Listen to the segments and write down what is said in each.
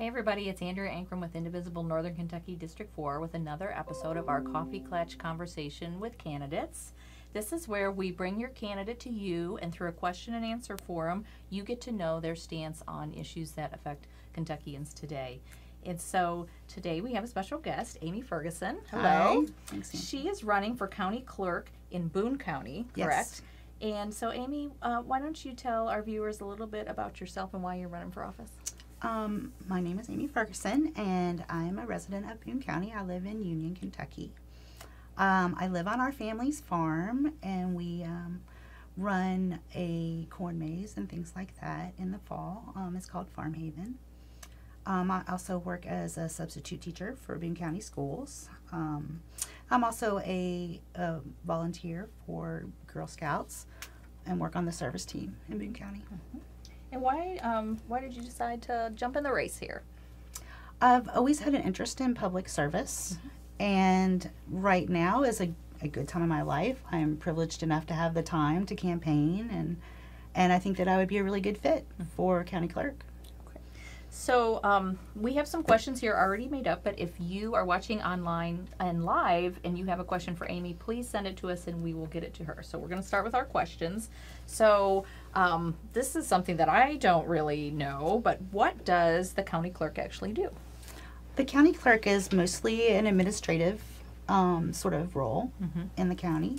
Hey everybody, it's Andrea Ankrum with Indivisible Northern Kentucky District 4 with another episode of our Coffee Klatch conversation with candidates. This is where we bring your candidate to you, and through a question and answer forum, you get to know their stance on issues that affect Kentuckians today. And so today we have a special guest, Amy Ferguson. Hello. Hi. Thanks, Amy. She is running for County Clerk in Boone County, correct? Yes. And so Amy, why don't you tell our viewers a little bit about yourself and why you're running for office? My name is Amy Ferguson, and I'm a resident of Boone County. I live in Union, Kentucky. I live on our family's farm, and we run a corn maze and things like that in the fall. It's called Farm Haven. I also work as a substitute teacher for Boone County schools. I'm also a volunteer for Girl Scouts and work on the service team in Boone County. Mm-hmm. And why did you decide to jump in the race here? I've always had an interest in public service, and right now is a good time in my life. I'm privileged enough to have the time to campaign, and I think that I would be a really good fit for County Clerk. Okay. So we have some questions here already made up, but if you are watching online and live and you have a question for Amy, please send it to us and we will get it to her. So we're going to start with our questions. So this is something that I don't really know, but what does the county clerk actually do? The county clerk is mostly an administrative sort of role in the county.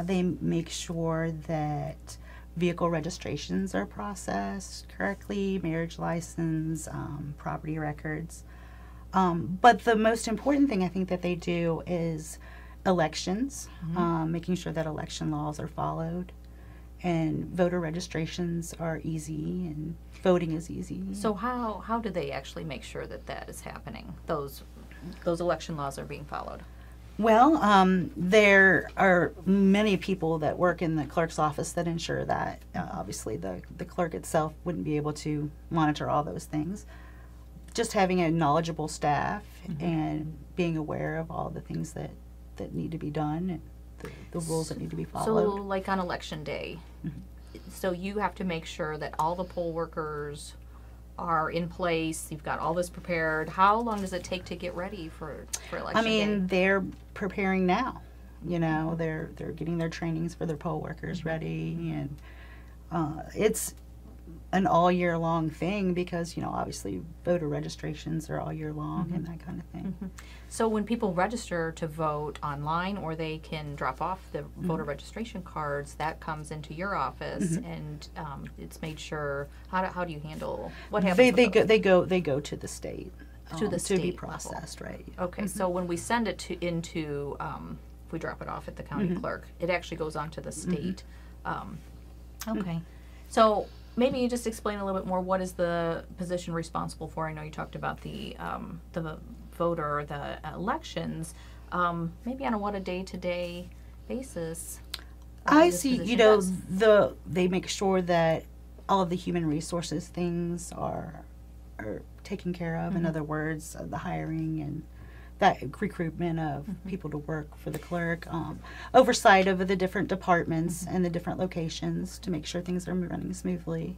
They make sure that vehicle registrations are processed correctly, marriage license, property records. But the most important thing I think that they do is elections, making sure that election laws are followed. And voter registrations are easy, and voting is easy. So how do they actually make sure that that is happening? Those election laws are being followed? Well, there are many people that work in the clerk's office that ensure that. Obviously, the clerk itself wouldn't be able to monitor all those things. Just having a knowledgeable staff and being aware of all the things that need to be done, and the rules that need to be followed. So, like on election day, so you have to make sure that all the poll workers are in place. You've got all this prepared. How long does it take to get ready for election day? They're preparing now. You know, they're getting their trainings for their poll workers ready, and it's an all year long thing because, you know, obviously voter registrations are all year long and that kind of thing. So when people register to vote online, or they can drop off the voter registration cards, that comes into your office and it's made sure. How do you handle what happens? They go to the state to be processed, level. Right? Okay, so when we send it into if we drop it off at the county clerk, it actually goes on to the state. Okay, so maybe you just explain a little bit more. What is the position responsible for? I know you talked about the voter or the elections. Maybe on a day-to-day basis. I see. You know, they make sure that all of the human resources things are taken care of. In other words, the hiring and that recruitment of people to work for the clerk, oversight of the different departments and the different locations to make sure things are running smoothly.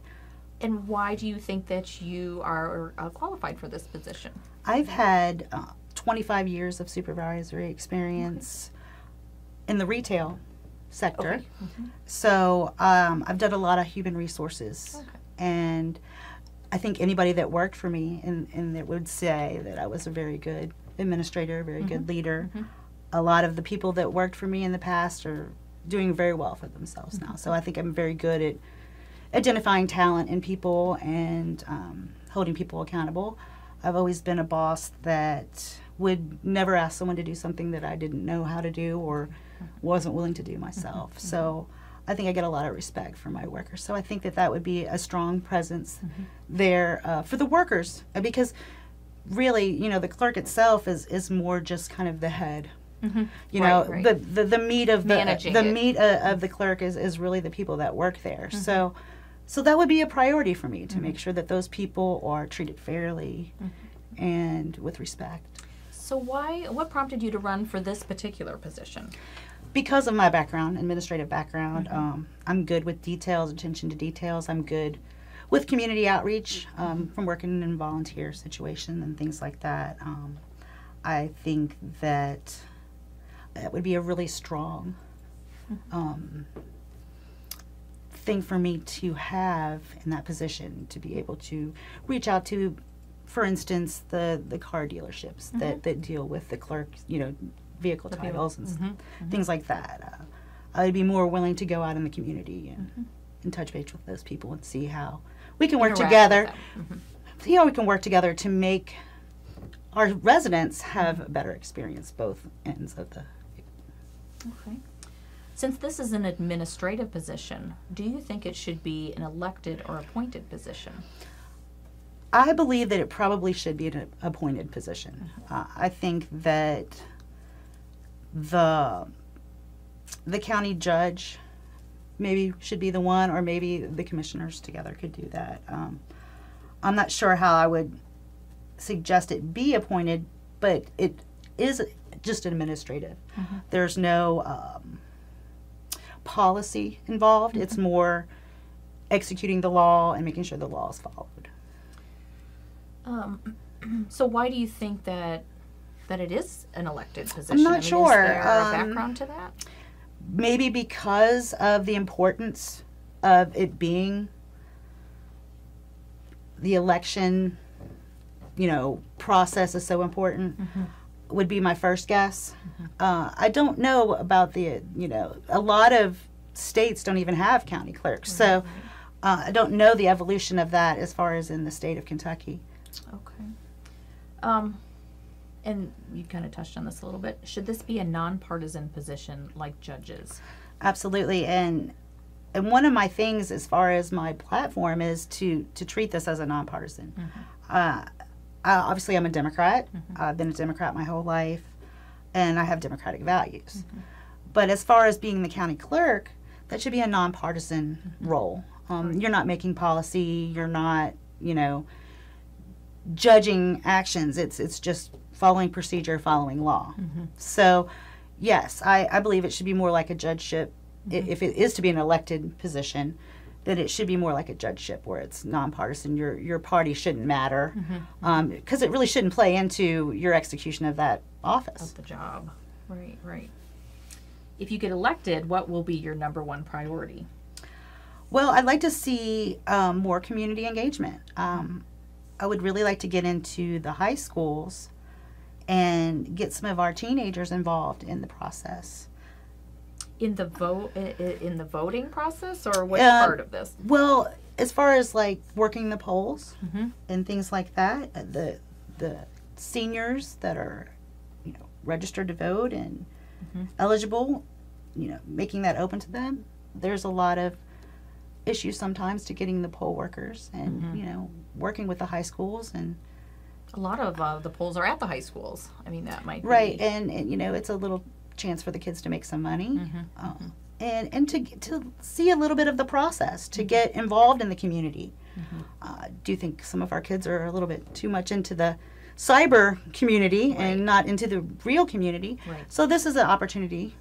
And why do you think that you are qualified for this position? I've had 25 years of supervisory experience in the retail sector. So I've done a lot of human resources. And I think anybody that worked for me and that would say that I was a very good administrator, very good leader. A lot of the people that worked for me in the past are doing very well for themselves now. So I think I'm very good at identifying talent in people and holding people accountable. I've always been a boss that would never ask someone to do something that I didn't know how to do or wasn't willing to do myself. So I think I get a lot of respect from my workers. So I think that would be a strong presence there for the workers, because really, you know, the clerk itself is more just kind of the head. You know, the meat of the clerk is really the people that work there. So that would be a priority for me to make sure that those people are treated fairly and with respect. So what prompted you to run for this particular position? Because of my background, administrative background. I'm good with details, attention to details. I'm good with community outreach, from working in volunteer situation and things like that, I think that would be a really strong thing for me to have in that position, to be able to reach out to, for instance, the car dealerships that deal with the clerk, vehicle titles and things like that. I'd be more willing to go out in the community and touch base with those people and see how we can work together. See how we can work together to make our residents have a better experience, both ends of the. Okay. Since this is an administrative position, do you think it should be an elected or appointed position? I believe that it probably should be an appointed position. I think that the county judge maybe should be the one, or maybe the commissioners together could do that. I'm not sure how I would suggest it be appointed, but it is just administrative. There's no policy involved. It's more executing the law and making sure the law is followed. So why do you think that it is an elected position? I'm not sure. Is there a background to that? Maybe because of the importance of it being the election, process is so important, would be my first guess. I don't know about a lot of states don't even have county clerks, so I don't know the evolution of that as far as in the state of Kentucky. Okay. And you kind of touched on this a little bit. Should this be a nonpartisan position like judges? Absolutely. And one of my things as far as my platform is to treat this as a nonpartisan. Obviously, I'm a Democrat. I've been a Democrat my whole life, and I have Democratic values. But as far as being the county clerk, that should be a nonpartisan role. You're not making policy. You're not, judging actions. It's just following procedure, following law. So, yes, I believe it should be more like a judgeship. If it is to be an elected position, then it should be more like a judgeship where it's nonpartisan. Your party shouldn't matter, because it really shouldn't play into your execution of that office. Of the job. Right. If you get elected, what will be your number one priority? Well, I'd like to see more community engagement. I would really like to get into the high schools and get some of our teenagers involved in the process. In the voting process, or what part of this? Well, as far as like working the polls and things like that, the seniors that are registered to vote and eligible, making that open to them. There's a lot of issues sometimes to getting the poll workers and working with the high schools, and a lot of the polls are at the high schools. I mean, that might be right, and it's a little chance for the kids to make some money, and to see a little bit of the process, to get involved in the community. Do you think some of our kids are a little bit too much into the cyber community and not into the real community? So this is an opportunity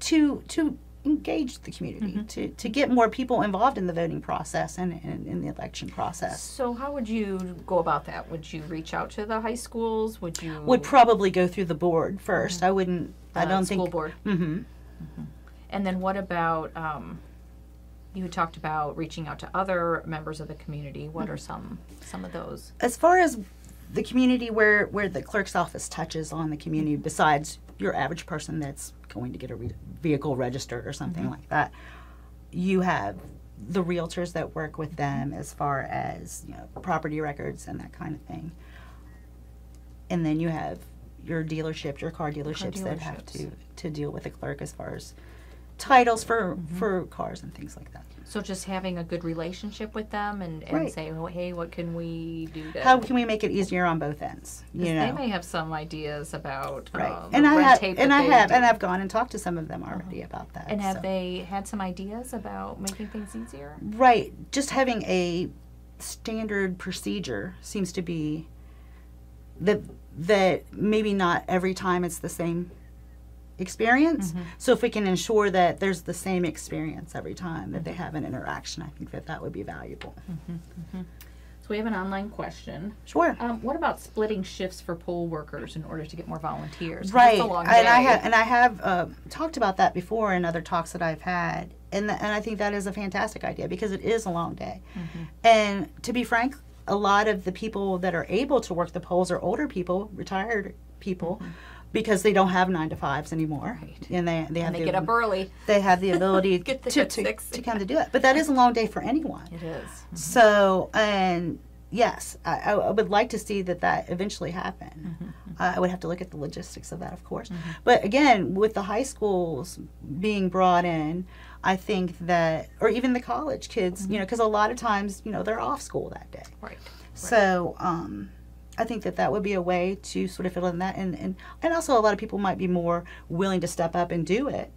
to engage the community, to get more people involved in the voting process and in the election process. So how would you go about that? Would you reach out to the high schools? Would probably go through the board first. I wouldn't. I don't think school board. And then what about? You talked about reaching out to other members of the community. What are some of those? As far as the community where the clerk's office touches on the community, besides your average person that's going to get a vehicle registered or something like that, you have the realtors that work with them as far as property records and that kind of thing. And then you have your dealership, your car dealerships that have to deal with the clerk as far as titles for cars and things like that. So just having a good relationship with them and say, oh, hey, what can we do to... How can we make it easier on both ends? They may have some ideas about and I've gone and talked to some of them already about that. And have they had some ideas about making things easier? Right. Just having a standard procedure seems to be that maybe not every time it's the same experience. So if we can ensure that there's the same experience every time that they have an interaction, I think that that would be valuable. So we have an online question. Sure. What about splitting shifts for poll workers in order to get more volunteers? 'Cause Right. it's a long And day. I have talked about that before in other talks that I've had. And I think that is a fantastic idea because it is a long day. And to be frank, a lot of the people that are able to work the polls are older people, retired people, because they don't have 9 to 5s anymore. Right. And they have They get up early. They have the ability Get there to at 6. come to do it. But that is a long day for anyone. It is. So, and yes, I would like to see that eventually happen. I would have to look at the logistics of that, of course. But again, with the high schools being brought in, I think that, or even the college kids, you know, because a lot of times, you know, they're off school that day. Right. So, I think that that would be a way to sort of fill in that. And also a lot of people might be more willing to step up and do it.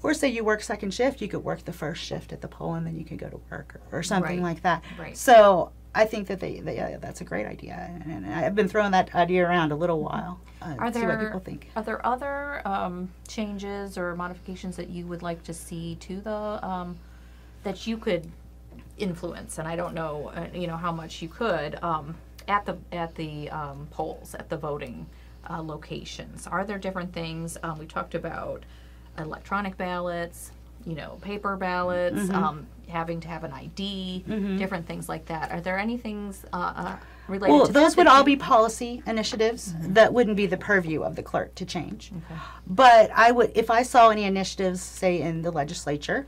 Or say you work second shift, you could work the first shift at the poll and then you could go to work or something like that. Right. So I think that that's a great idea. And I've been throwing that idea around a little while to see what people think. Are there other changes or modifications that you would like to see to the, that you could influence? And I don't know, you know, how much you could, at the polls, at the voting locations. Are there different things? We talked about electronic ballots, you know, paper ballots, having to have an ID, different things like that. Are there any things related Well, to those that would that all you- be policy initiatives that wouldn't be the purview of the clerk to change. But I would, if I saw any initiatives, say in the legislature,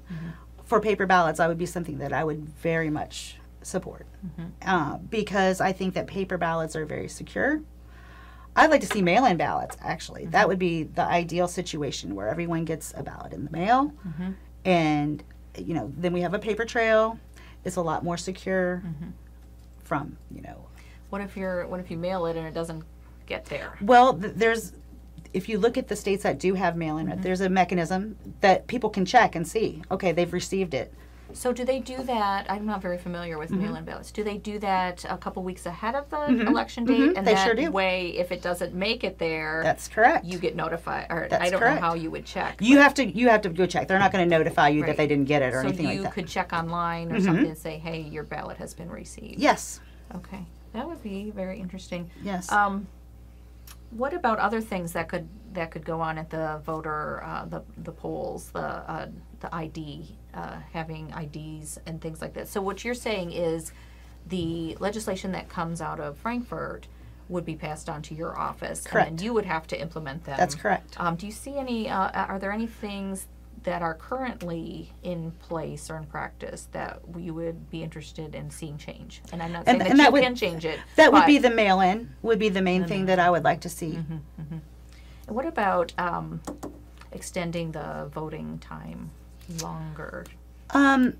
for paper ballots, I would be something that I would very much support because I think that paper ballots are very secure. I'd like to see mail-in ballots, actually. That would be the ideal situation where everyone gets a ballot in the mail. And, you know, then we have a paper trail. It's a lot more secure from, you know. What if you mail it and it doesn't get there? Well, if you look at the states that do have mail-in, there's a mechanism that people can check and see, okay, they've received it. So do they do that? I'm not very familiar with mail-in ballots. Do they do that a couple weeks ahead of the election date? And They that sure do. way, if it doesn't make it there, That's correct. you get notified. Or That's I don't correct. know how you would check. You have to go check. They're not going to notify you Right. that they didn't get it or so anything like you that. could check online or something and say, "Hey, your ballot has been received." Yes. Okay, that would be very interesting. Yes. What about other things that could go on at the voter the polls, the ID, having IDs and things like that? So what you're saying is the legislation that comes out of Frankfurt would be passed on to your office, Correct. and then you would have to implement them. That's correct. Do you see any? Are there any things that are currently in place or in practice that you would be interested in seeing change? And I'm not saying that you can change it. That would but- be the mail-in, would be the main thing that I would like to see. And what about extending the voting time longer?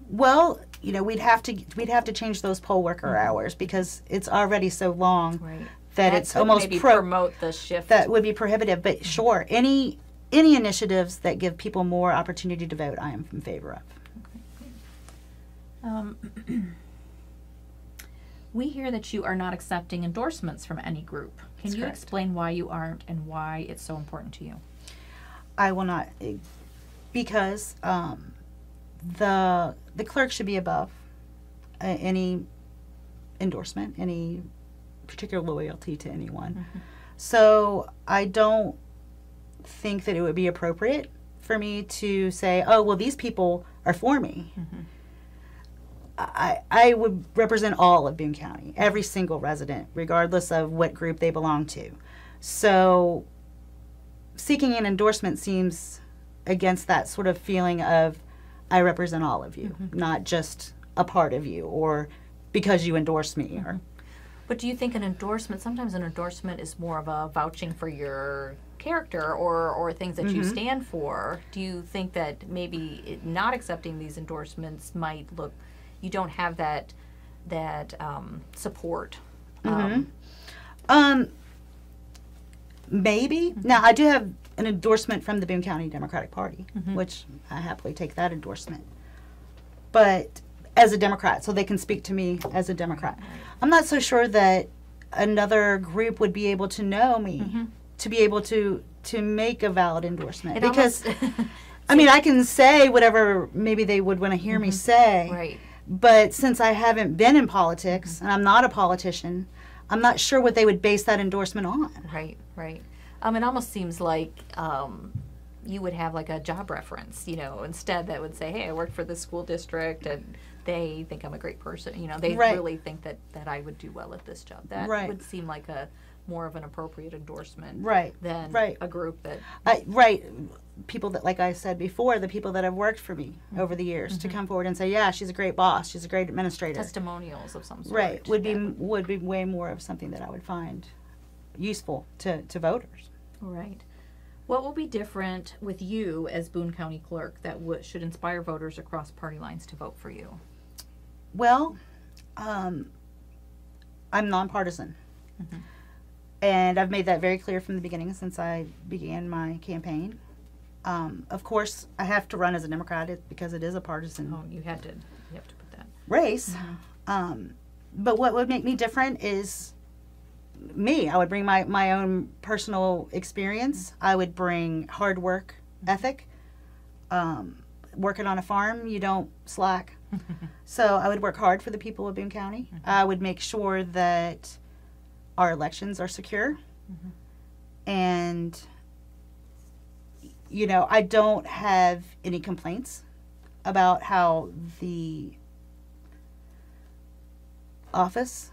Well, you know, we'd have to change those poll worker hours because it's already so long Right. that it's could almost maybe promote the shift. that would be prohibitive. But sure, any initiatives that give people more opportunity to vote, I am in favor of. We hear that you are not accepting endorsements from any group. Can That's you correct. explain why you aren't and why it's so important to you? I will not, because the clerk should be above any endorsement, any particular loyalty to anyone. So I don't think that it would be appropriate for me to say, oh, well, these people are for me. I would represent all of Boone County, every single resident, regardless of what group they belong to. So seeking an endorsement seems against that sort of feeling of I represent all of you, not just a part of you or because you endorse me. Or But do you think sometimes an endorsement is more of a vouching for your character or things that you stand for? Do you think that maybe not accepting these endorsements might look, you don't have that support? Maybe. Now, I do have an endorsement from the Boone County Democratic Party, which I happily take that endorsement. But as a Democrat, so they can speak to me as a Democrat. I'm not so sure that another group would be able to know me, to be able to to make a valid endorsement. It Because, almost- I mean, I can say whatever maybe they would want to hear me say. Right. But since I haven't been in politics, and I'm not a politician, I'm not sure what they would base that endorsement on. Right, right. It almost seems like you would have like a job reference, you know, instead that would say, hey, I work for this school district and they think I'm a great person. You know, they Right. really think that I would do well at this job. That Right. would seem like a more of an appropriate endorsement Right. than Right. a group that... Right. People that, like I said before, the people that have worked for me over the years to come forward and say, yeah, she's a great boss, she's a great administrator. testimonials of some sort. Right. Would That be way more of something that I would find useful to voters. Right. What will be different with you as Boone County Clerk that should inspire voters across party lines to vote for you? Well, I'm nonpartisan. And I've made that very clear from the beginning since I began my campaign. Of course, I have to run as a Democrat because it is a partisan Oh, you have to put that. race. But what would make me different is me. I would bring my own personal experience. I would bring hard work ethic. Working on a farm, you don't slack. So I would work hard for the people of Boone County. I would make sure that our elections are secure. And, you know, I don't have any complaints about how the office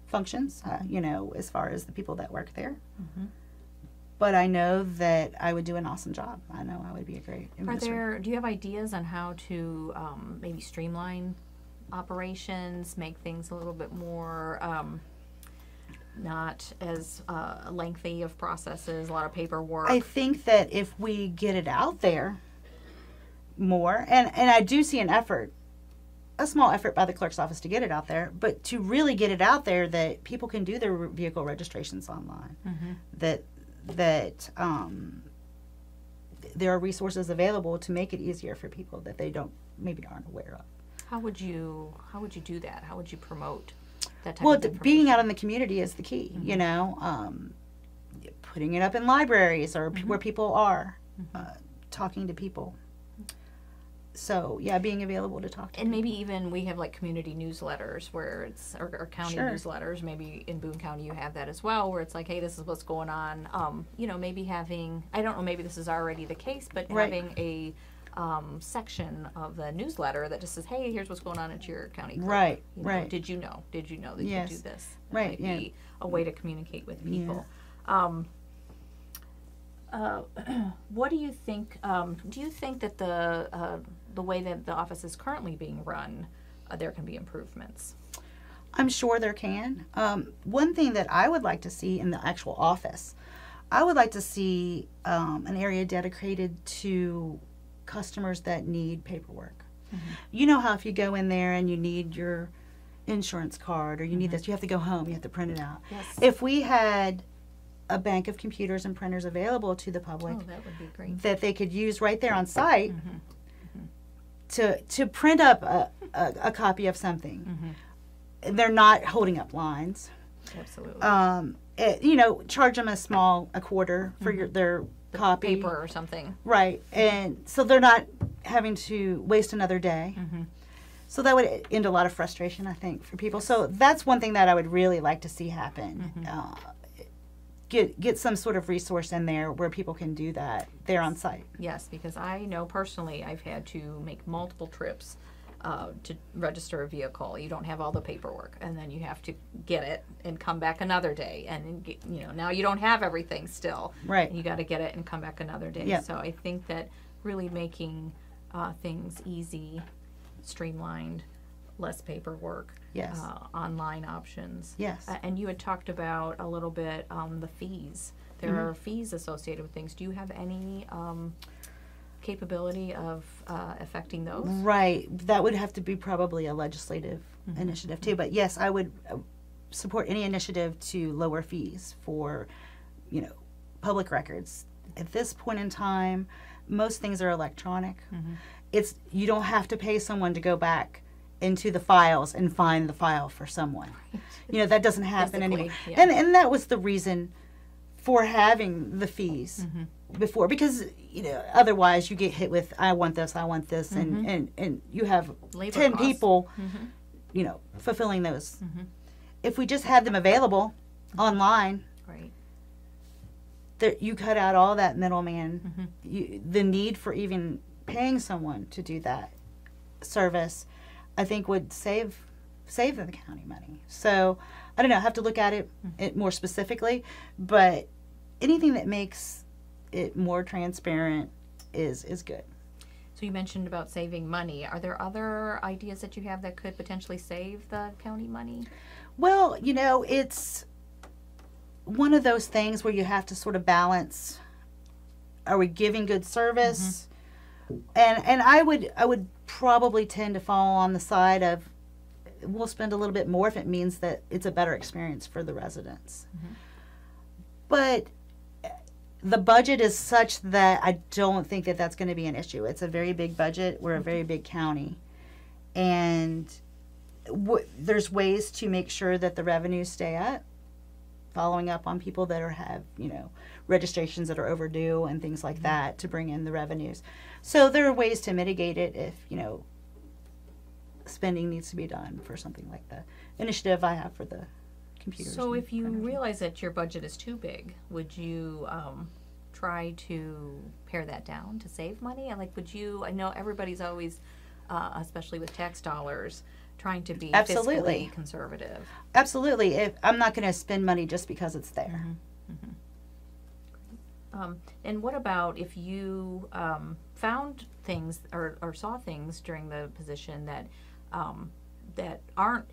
functions, you know, as far as the people that work there. But I know that I would do an awesome job. I know I would be a great administrator. Do you have ideas on how to maybe streamline operations, make things a little bit more not as lengthy of processes, a lot of paperwork? I think that if we get it out there more, and I do see an effort, a small effort by the clerk's office to get it out there, but to really get it out there that people can do their vehicle registrations online, that there are resources available to make it easier for people that they maybe aren't aware of. How would you do that? How would you promote that type Well, of information? being out in the community is the key, you know, putting it up in libraries or where people are, talking to people. So, yeah, being available to talk to And people. maybe even we have like community newsletters where it's, or county Sure. newsletters, maybe in Boone County you have that as well, where it's like, hey, this is what's going on. You know, maybe having, I don't know, maybe this is already the case, but Right. having a section of the newsletter that just says, hey, here's what's going on at your county clerk. Right, You know, right. Did you know that you Yes. could do this? That Right, might yeah. be a way to communicate with people. What do you think? Do you think that the way that the office is currently being run, there can be improvements? I'm sure there can. One thing that I would like to see in the actual office, I would like to see an area dedicated to customers that need paperwork. You know how if you go in there and you need your insurance card or you need this, you have to go home, you have to print it out. Yes. If we had a bank of computers and printers available to the public Oh, that would be great. that they could use right there on site to print up a copy of something. They're not holding up lines. Absolutely. You know, charge them a quarter for their copy. Paper or something. Right. And so they're not having to waste another day. So that would end a lot of frustration, I think, for people. So that's one thing that I would really like to see happen. Get some sort of resource in there where people can do that there on site. Yes, because I know personally I've had to make multiple trips to register a vehicle. You don't have all the paperwork, and then you have to get it and come back another day, and you know, now you don't have everything still. Right. You got to get it and come back another day. Yep. So I think that really making things easy, streamlined, less paperwork. Yes. Online options. Yes. And you had talked about a little bit the fees. There are fees associated with things. Do you have any capability of affecting those? Right. That would have to be probably a legislative initiative too. But yes, I would support any initiative to lower fees for, you know, public records. At this point in time, most things are electronic. You don't have to pay someone to go back into the files and find the file for someone. You know, that doesn't happen Physically, anymore. yeah. And that was the reason for having the fees before, because otherwise you get hit with I want this, and you have Labor 10 costs. people fulfilling those. If we just had them available online, Right. you cut out all that middleman, the need for even paying someone to do that service, I think would save the county money. So I don't know, I have to look at it more specifically, but anything that makes it more transparent is good. So you mentioned about saving money. Are there other ideas that you have that could potentially save the county money? Well, it's one of those things where you have to sort of balance, are we giving good service? And I would probably tend to fall on the side of, we'll spend a little bit more if it means that it's a better experience for the residents. But the budget is such that I don't think that that's going to be an issue. It's a very big budget. We're a very big county. And there's ways to make sure that the revenues stay up, following up on people that have registrations that are overdue and things like that to bring in the revenues. So there are ways to mitigate it if spending needs to be done for something like the initiative I have for the computers. So if you realize that your budget is too big, would you try to pare that down to save money? And I know everybody's always, especially with tax dollars, trying to be Absolutely. fiscally conservative. Absolutely. If I'm not going to spend money just because it's there. And what about if you found things or saw things during the position that aren't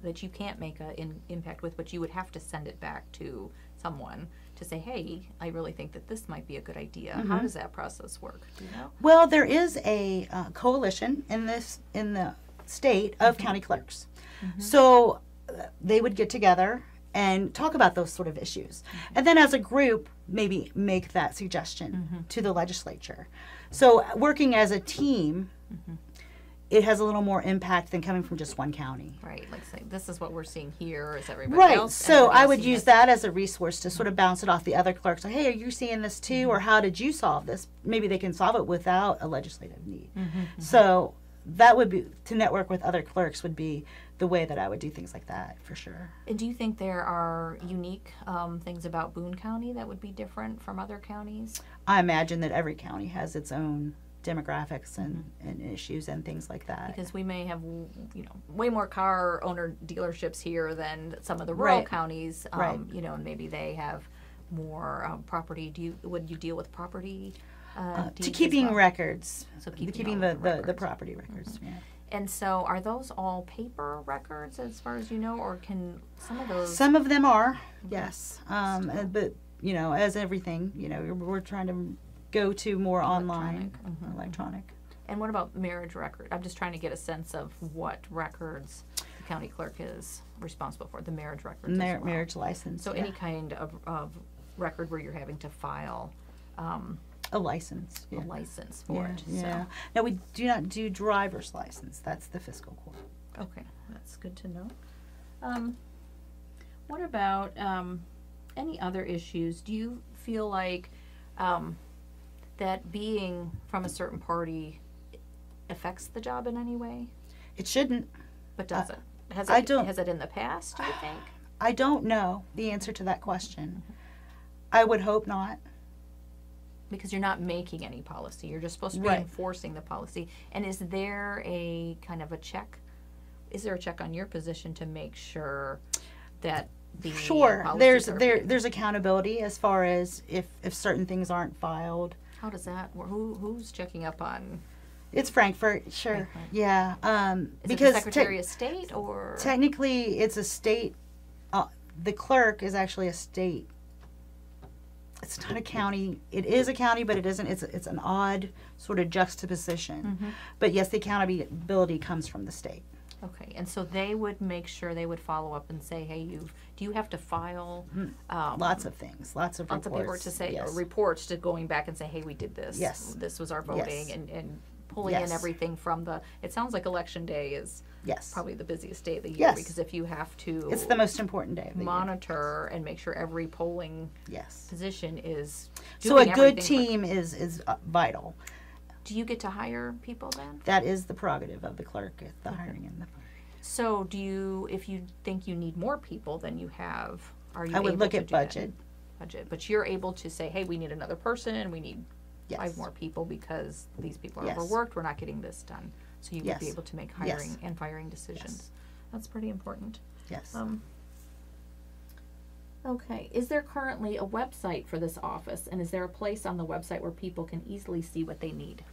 that you can't make an impact with, but you would have to send it back to someone to say, hey, I really think that this might be a good idea. How does that process work? Do you know? Well, there is a coalition in the state of county clerks. So they would get together and talk about those sort of issues. And then as a group, maybe make that suggestion to the legislature. So working as a team, it has a little more impact than coming from just one county. Right, like say, this is what we're seeing here, is everybody else? So everybody I else would seeing use this? that as a resource to sort of bounce it off the other clerks. Like, hey, are you seeing this too? Or how did you solve this? Maybe they can solve it without a legislative need. So that would be, to network with other clerks would be the way that I would do things like that, for sure. And do you think there are unique things about Boone County that would be different from other counties? I imagine that every county has its own demographics and issues and things like that. Because we may have, way more car owner dealerships here than some of the rural counties, and maybe they have more property. Would you deal with property? To keeping records. So keeping all the property records, yeah. And so are those all paper records as far as you know, or can some of those? Some of them are, yes. But, as everything, we're trying to go to more online, electronic. And what about marriage record? I'm just trying to get a sense of what records the county clerk is responsible for, the marriage records as well. Marriage license. So any kind of record where you're having to file a license. a license for it. Yeah. Now, we do not do driver's license. That's the fiscal court. Okay, that's good to know. What about any other issues? Do you feel like that being from a certain party affects the job in any way? It shouldn't. But does it? Has it in the past, do you think? I don't know the answer to that question. I would hope not. Because you're not making any policy. You're just supposed to be enforcing the policy. And is there a kind of a check? Is there a check on your position to make sure that the policies there's accountability as far as if certain things aren't filed. How does that work? Who's checking up on? It's Frankfurt, sure. Frankfurt. Yeah. Is because it the Secretary of State or? Technically, it's a state. The clerk is actually a state. It's not a county. It is a county, but it isn't. It's an odd sort of juxtaposition. But yes, the accountability comes from the state. Okay, and so they would make sure, they would follow up and say, hey, do you have to file lots of things, lots of reports. Lots of paper to say, or reports to going back and say, hey, we did this. Yes. This was our voting, and pulling in Yes. everything from it sounds like election day is Yes. probably the busiest day of the year, Yes. because if you have to It's the most important day of the year. monitor and make sure every polling Yes. position is So a doing good everything team is vital. Do you get to hire people then? That is the prerogative of the clerk, the hiring and the firing. So if you think you need more people than you have, are you I would able look to at do that? budget. But you're able to say, hey, we need another person, we need Yes. 5 more people because these people are Yes. overworked, we're not getting this done. So you would be Yes. able to make hiring Yes. and firing decisions. Yes. That's pretty important. Yes. Okay. Is there currently a website for this office, and is there a place on the website where people can easily see what they need?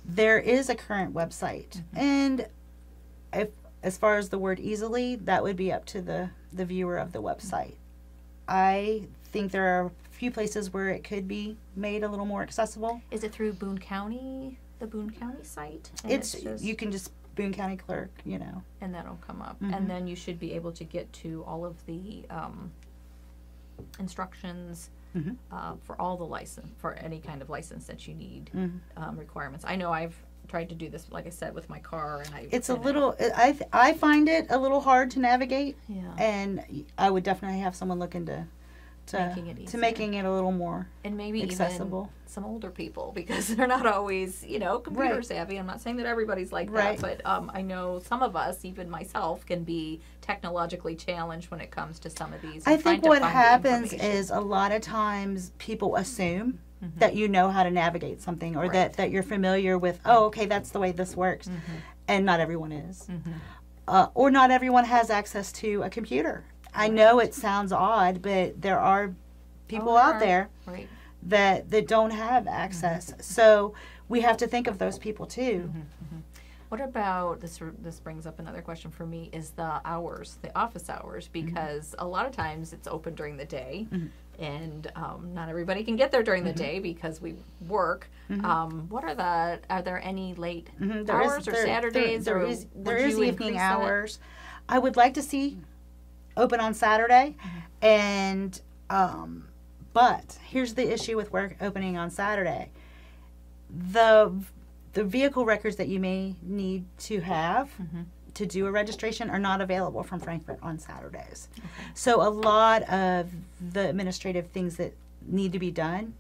There is a current website, and as far as the word easily, that would be up to the viewer of the website. I think there are a few places where it could be made a little more accessible. Is it through Boone County, the Boone County site? And It's just, you can just Boone County Clerk, and that'll come up, Mhm. and then you should be able to get to all of the instructions Mhm. for all the license, for any kind of license that you need, Mhm. requirements. I know I've tried to do this, like I said, with my car, and It's a little. I find it a little hard to navigate, yeah, and I would definitely have someone look into Making it to easier. making it a little more and maybe accessible. even some older people, because they're not always, computer Right. savvy. I'm not saying that everybody's like Right. that, but I know some of us, even myself, can be technologically challenged when it comes to some of these. I and trying think to what find the happens information. is a lot of times people assume that you know how to navigate something, or Right. that you're familiar with, oh, okay, that's the way this works. And not everyone is. Or not everyone has access to a computer. I know it sounds odd, but there are people out there right. that don't have access. So we have to think of those people too. What about this? This brings up another question for me: is the hours, the office hours, because a lot of times it's open during the day, and not everybody can get there during the day because we work. What are there any late hours or Saturdays? There or is would you evening increase that? hours. I would like to see open on Saturday, and but here's the issue with work opening on Saturday. The vehicle records that you may need to have to do a registration are not available from Frankfurt on Saturdays. So a lot of the administrative things that need to be done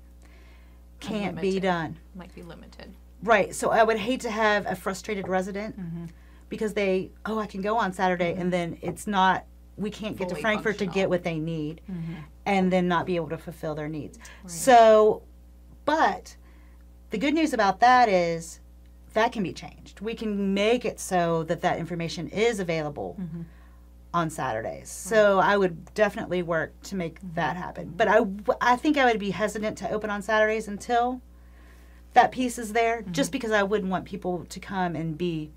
can't be Limited. done. Might be limited. Right. So I would hate to have a frustrated resident because I can go on Saturday, and then it's not, we can't get to Fully Frankfurt to functional. get what they need, and then not be able to fulfill their needs. Right. So, but the good news about that is that can be changed. We can make it so that information is available on Saturdays. So I would definitely work to make that happen. But I think I would be hesitant to open on Saturdays until that piece is there, just because I wouldn't want people to come and be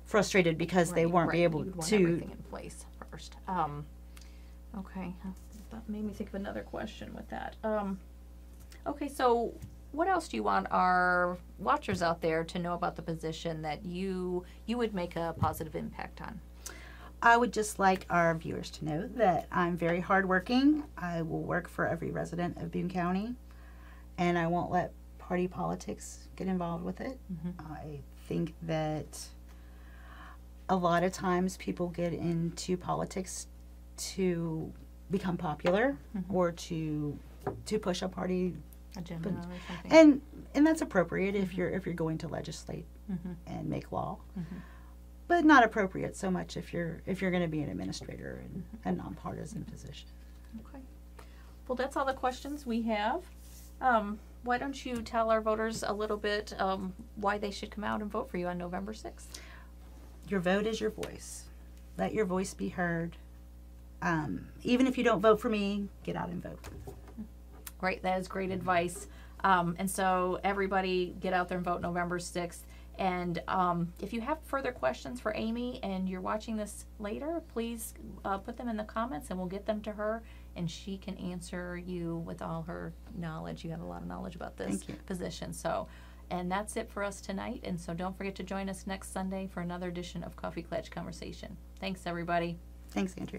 frustrated because they weren't be able You'd want to. everything in place first. Okay, that made me think of another question with that. Okay, so what else do you want our watchers out there to know about the position that you would make a positive impact on? I would just like our viewers to know that I'm very hardworking. I will work for every resident of Boone County, and I won't let party politics get involved with it. I think that a lot of times people get into politics to become popular or to push a party, Agenda or something? and that's appropriate if you're going to legislate and make law. But not appropriate so much if you're going to be an administrator in a nonpartisan position. Okay. Well, that's all the questions we have. Why don't you tell our voters a little bit why they should come out and vote for you on November 6th? Your vote is your voice. Let your voice be heard. Even if you don't vote for me, get out and vote. Great. That is great advice. And so everybody get out there and vote November 6th. And if you have further questions for Amy and you're watching this later, please put them in the comments and we'll get them to her and she can answer you with all her knowledge. You have a lot of knowledge about this position. So, and that's it for us tonight. And so don't forget to join us next Sunday for another edition of Coffee Klatch Conversation. Thanks, everybody. Thanks, Andrea.